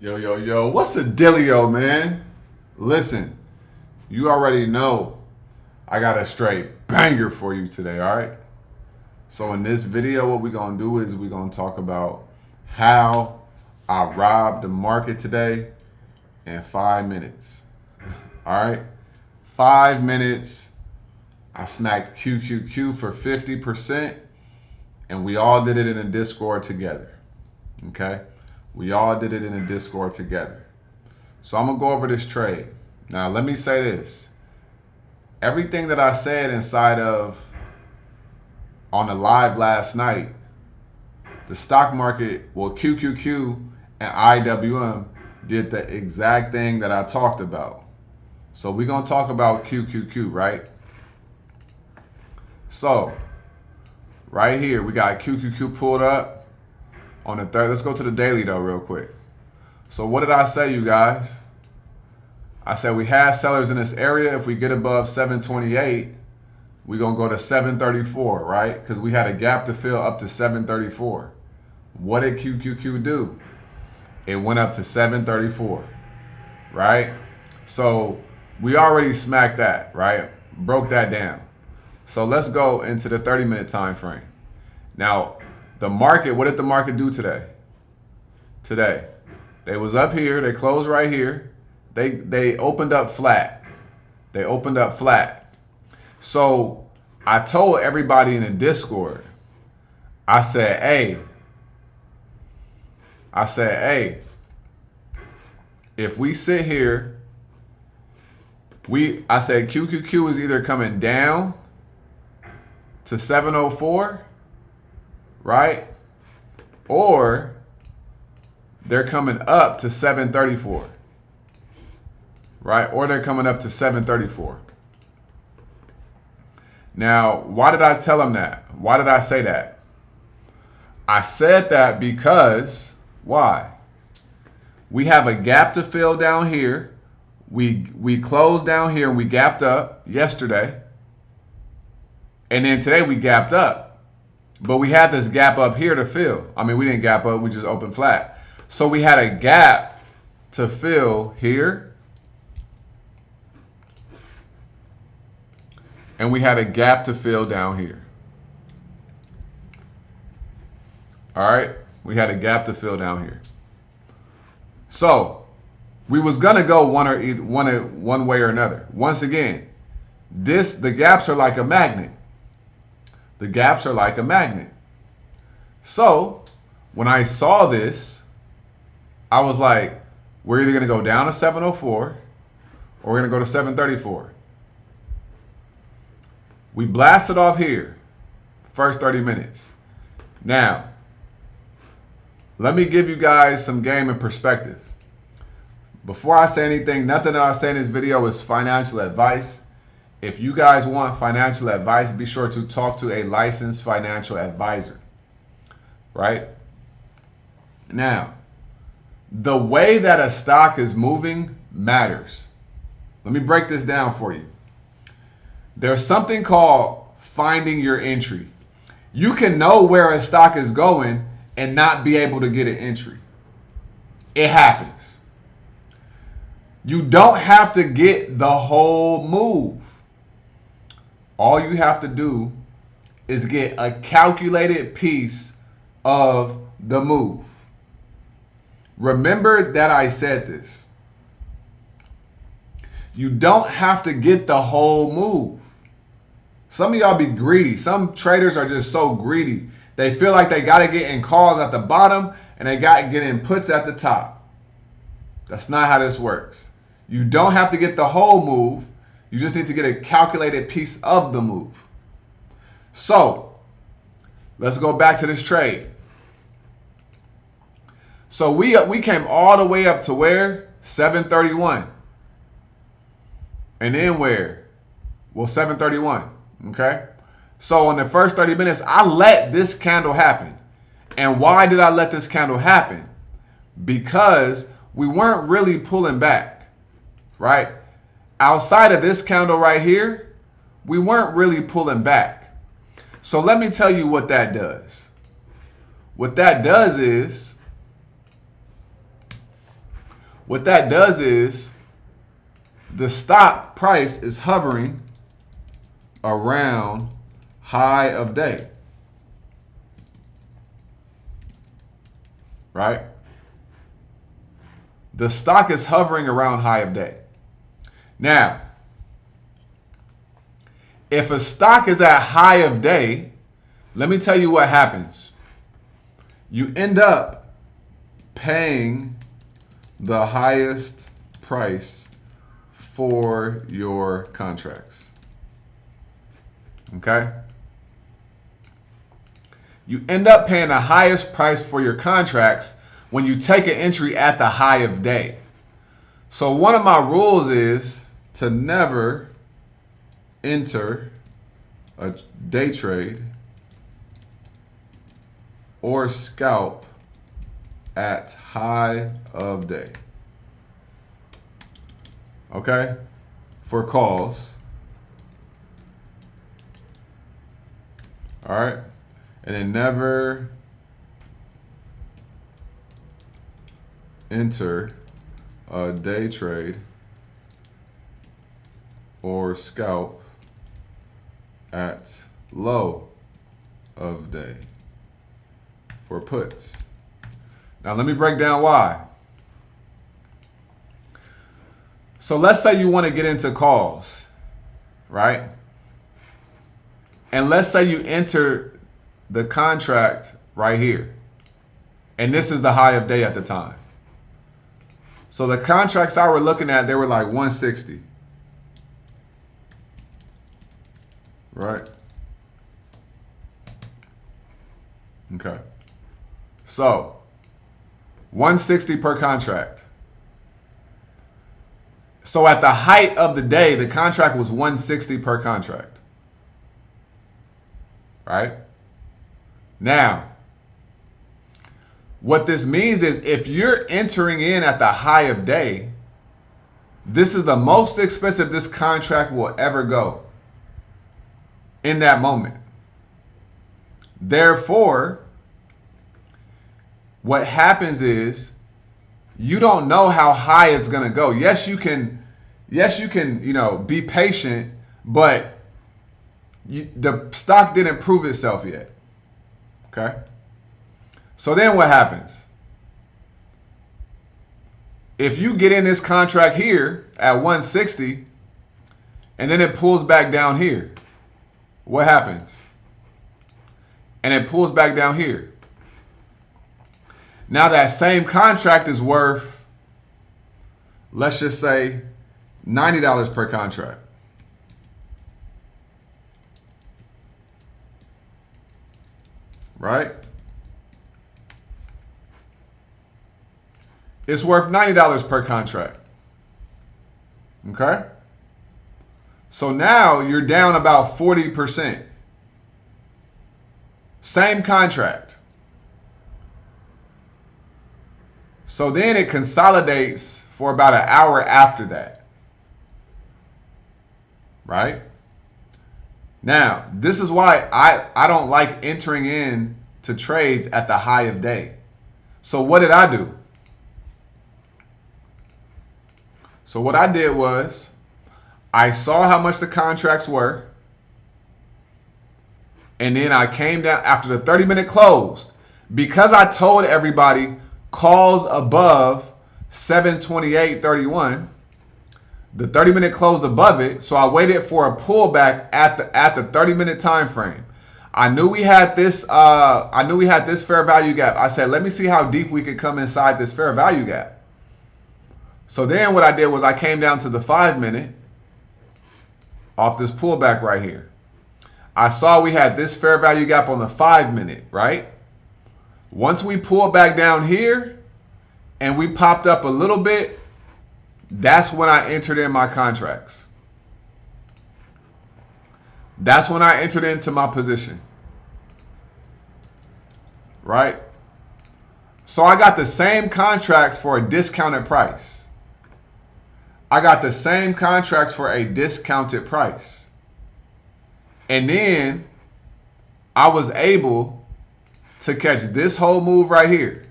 Yo, what's the dealio, man? Listen, you already know I got a straight banger for you today, all right? So in this video, what we're gonna do is we're gonna talk about how I robbed the market today in 5 minutes. All right? 5 minutes, I smacked QQQ for 50%, and we all did it in a Discord together. Okay? We all did it in a Discord together. So I'm gonna go over this trade. Now let me say this. Everything that I said inside of on the live last night, the stock market, well, QQQ and IWM did the exact thing that I talked about. So we're gonna talk about QQQ, right? So right here, we got QQQ pulled up on the third. Let's go to the daily though real quick. So what did I say, you guys? I said we had sellers in this area. If we get above 728, we're going to go to 734, right? Because we had a gap to fill up to 734. What did QQQ do? It went up to 734, right? So we already smacked that, right? Broke that down. So let's go into the 30-minute time frame. Now, the market, what did the market do today? Today, they was up here. They closed right here. They opened up flat. They opened up flat. So I told everybody in the Discord, I said, hey, if we sit here, I said QQQ is either coming down to 704, right? Or they're coming up to 734, right? Or they're coming up to 734. Now, why did I tell them that? Why did I say that? I said that because, why? We have a gap to fill down here. We closed down here and we gapped up yesterday. And then today we gapped up. But we had this gap up here to fill. I mean, we didn't gap up, we just opened flat. So we had a gap to fill here. And we had a gap to fill down here. All right? We had a gap to fill down here. So we was gonna go one way or another. Once again, the gaps are like a magnet. The gaps are like a magnet. So when I saw this, I was like, we're either gonna go down to 704 or we're gonna go to 734. We blasted off here, first 30 minutes. Now, let me give you guys some game and perspective. Before I say anything, nothing that I say in this video is financial advice. If you guys want financial advice, be sure to talk to a licensed financial advisor, right? Now, the way that a stock is moving matters. Let me break this down for you. There's something called finding your entry. You can know where a stock is going and not be able to get an entry. It happens. You don't have to get the whole move. All you have to do is get a calculated piece of the move. Remember that I said this. You don't have to get the whole move. Some of y'all be greedy. Some traders are just so greedy. They feel like they got to get in calls at the bottom and they got to get in puts at the top. That's not how this works. You don't have to get the whole move. You just need to get a calculated piece of the move. So let's go back to this trade. So we came all the way up to where? 731. And then where? Well, 731. Okay. So in the first 30 minutes, I let this candle happen. And why did I let this candle happen? Because we weren't really pulling back, right? Outside of this candle right here, we weren't really pulling back. So let me tell you what that does. What that does is what that does is the stock price is hovering around high of day. Right? The stock is hovering around high of day. Now, if a stock is at high of day, let me tell you what happens. You end up paying the highest price for your contracts. Okay? You end up paying the highest price for your contracts when you take an entry at the high of day. So one of my rules is to never enter a day trade or scalp at high of day. Okay? For calls. All right? And then never enter a day trade or scalp at low of day for puts. Now let me break down why. So let's say you want to get into calls, right? And let's say you enter the contract right here. And this is the high of day at the time. So the contracts I were looking at, they were like 160. Right? Okay. So 160 per contract. So at the height of the day, the contract was 160 per contract. Right? Now, what this means is if you're entering in at the high of day, this is the most expensive this contract will ever go in that moment. Therefore, what happens is you don't know how high it's going to go. Yes, you can, be patient, but the stock didn't prove itself yet. Okay? So then what happens? If you get in this contract here at 160 and then it pulls back down here, what happens? And it pulls back down here. Now that same contract is worth, let's just say, $90 per contract. Right? It's worth $90 per contract. Okay? So now you're down about 40%. Same contract. So then it consolidates for about an hour after that. Right? Now, this is why I don't like entering in to trades at the high of day. So what did I do? So what I did was I saw how much the contracts were. And then I came down after the 30-minute closed. Because I told everybody calls above 728.31, the 30-minute closed above it. So I waited for a pullback at the 30-minute time frame. I knew we had this fair value gap. I said, let me see how deep we could come inside this fair value gap. So then what I did was I came down to the 5-minute off this pullback right here. I saw we had this fair value gap on the 5-minute, right? Once we pulled back down here and we popped up a little bit, that's when I entered in my contracts. That's when I entered into my position. Right? So I got the same contracts for a discounted price. I got the same contracts for a discounted price. And then I was able to catch this whole move right here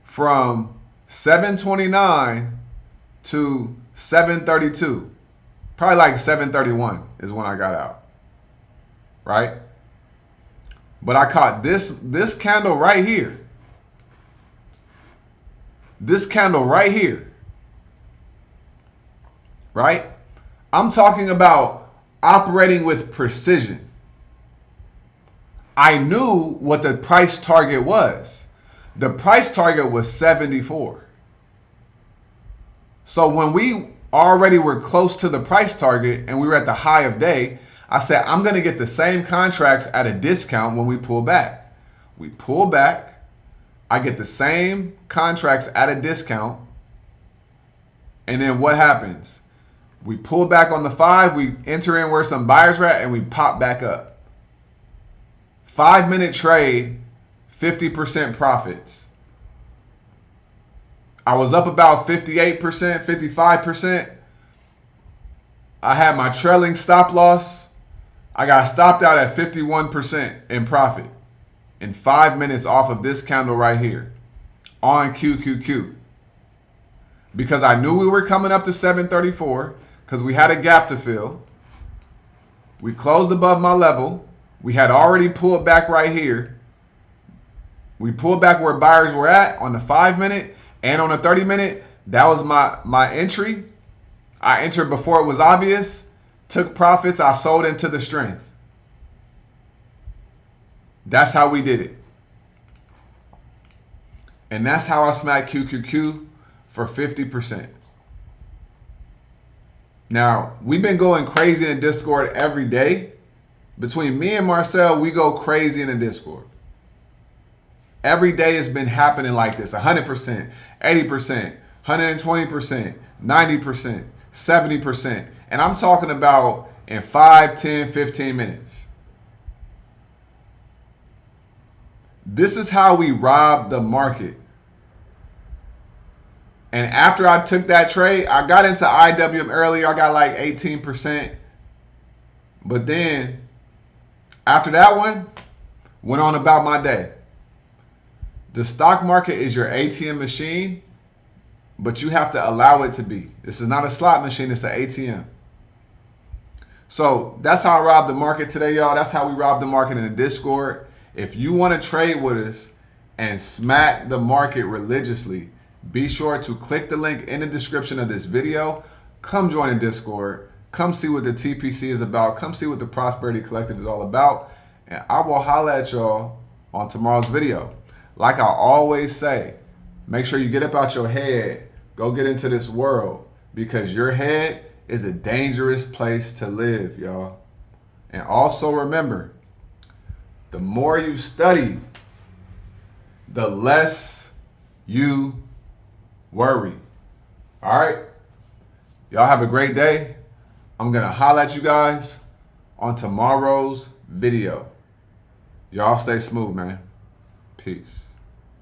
from 729 to 732. Probably like 731 is when I got out. Right? But I caught this candle right here. This candle right here. Right? I'm talking about operating with precision. I knew what the price target was. The price target was 74. So when we already were close to the price target and we were at the high of day, I said, I'm going to get the same contracts at a discount when we pull back. We pull back. I get the same contracts at a discount. And then what happens? We pull back on the 5. We enter in where some buyers are at and we pop back up. 5-minute trade, 50% profits. I was up about 58%, 55%. I had my trailing stop loss. I got stopped out at 51% in profit in 5 minutes off of this candle right here on QQQ. Because I knew we were coming up to 734 because we had a gap to fill. We closed above my level. We had already pulled back right here. We pulled back where buyers were at on the 5-minute and on the 30-minute. That was my entry. I entered before it was obvious, took profits, I sold into the strength. That's how we did it. And that's how I smacked QQQ for 50%. Now, we've been going crazy in Discord every day. Between me and Marcel, we go crazy in the Discord. Every day it's been happening like this. 100%, 80%, 120%, 90%, 70%. And I'm talking about in 5, 10, 15 minutes. This is how we rob the market. And after I took that trade, I got into IWM earlier. I got like 18%. But then after that one, went on about my day. The stock market is your ATM machine, but you have to allow it to be. This is not a slot machine, it's an ATM. So that's how I robbed the market today, y'all. That's how we robbed the market in the Discord. If you want to trade with us and smack the market religiously, be sure to click the link in the description of this video. Come join the Discord. Come see what the TPC is about. Come see what the Prosperity Collective is all about. And I will holla at y'all on tomorrow's video. Like I always say, make sure you get up out your head. Go get into this world because your head is a dangerous place to live, y'all. And also remember, the more you study, the less you worry. All right? Y'all have a great day. I'm going to holla at you guys on tomorrow's video. Y'all stay smooth, man. Peace.